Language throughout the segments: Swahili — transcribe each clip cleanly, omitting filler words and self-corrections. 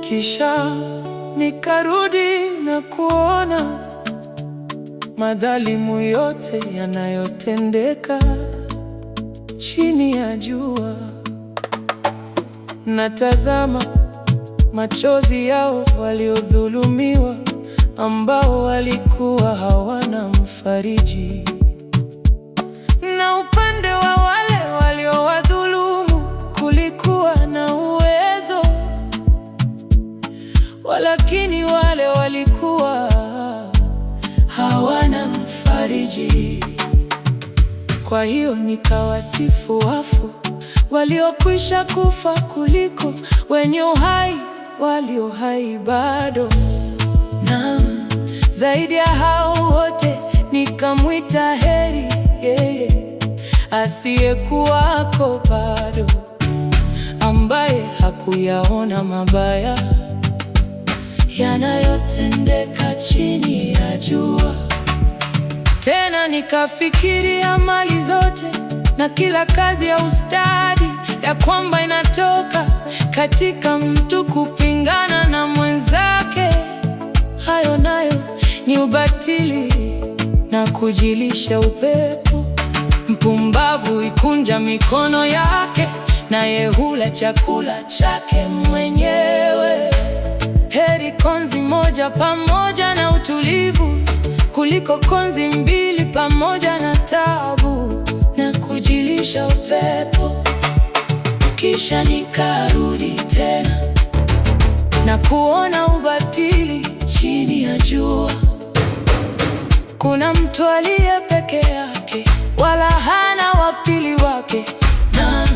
Kisha nikarudi na kuona madhalimu yote yanayotendeka chini ya jua. Natazama machozi yao waliodhulumiwa, ambao walikuwa hawana mfariji, na upande wa wale waliowadhulumu kulikuwa na uwezo, walakini wale walikuwa hawana mfariji. Kwa hiyo nikawasifu wafu waliokwisha kufa kuliko wenye uhai walio hai bado. Naam, zaidi ya hao wote nikamwita heri yeye asiyekuwako bado, ambaye hakuyaona mabaya yanayotendeka chini ya jua. Tena nikafikiria mali zote na kila kazi ya ustadi, ya kwamba inatoka katika mtu kupingana na mwenzake. Hayo nayo ni ubatili na kujilisha upepo. Mpumbavu ikunja mikono yake, naye hula chakula chake mwenyewe. Heri konzi moja pamoja na utulivu kuliko konzi mbili pamoja na taabu na kujilisha upepo. Kisha nikarudi tena na kuona ubatili chini ya jua. Kuna mtu aliye peke yake, wala hana wapili wake, na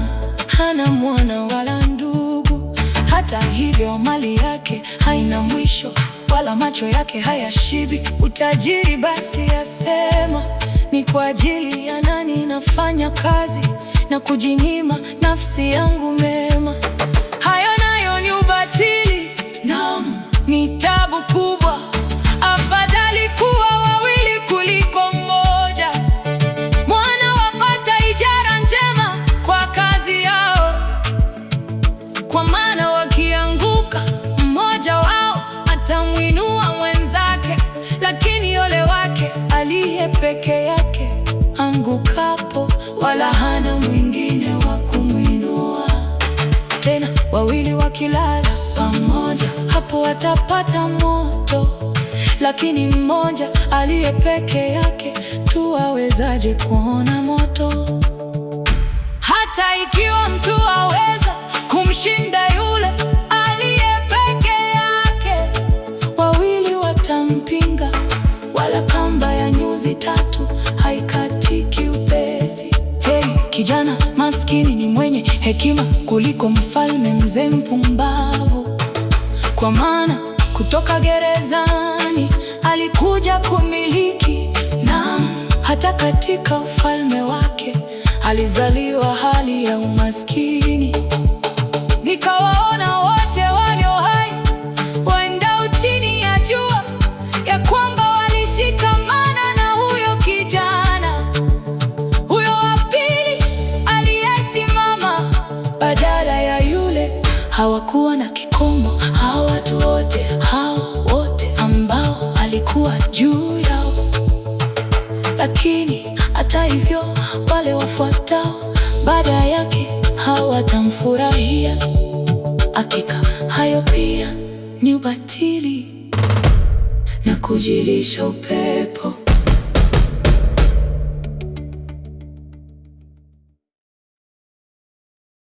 hana mwana wala ndugu. Hata hivyo mali yake haina mwisho, wala macho yake hayashibi. Utajiri basi asema, ni kwa ajili ya nani nafanya kazi na kujinyima nafsi yangu mema? Hayo nayo ni ubatili, naam, ni tabu kubwa. Afadhali kuwa wawili kuliko mmoja. Mwana wapata ijara njema kwa kazi yao, kwa maana wakianguka mmoja wao atamwinua mwenzake. Lakini ole wake aliye peke yake angukapo, wala hana mwingine wa kumwinua. Tena wawili wakilala pamoja, hapo watapata moto. Lakini mmoja aliye peke yake tu awezaje kuona moto? Hata ikiwa mtu aweza kumshinda yule aliye peke yake, wawili watampinga, wala kamba ya nyuzi tatu haikatiki upesi. Heri kijana maskini ni mwenye hekima kuliko mfalme mzee mpumbavu, kwa maana kutoka gerezani alikuja kumiliki, na hata katika ufalme wake alizaliwa hali ya umaskini. Nikawaona wote walio hai waendao chini ya jua, ya kwamba walishikamana na huyo kijana, huyo wa pili aliyesimama badala ya yule. Hawakuwa na kikomo hao watu wote, hao wote ambao alikuwa juu yao. Lakini hata hivyo wale wafuatao baada yake hawatamfurahia. Hakika hayo pia ni ubatili na kujilisha upepo.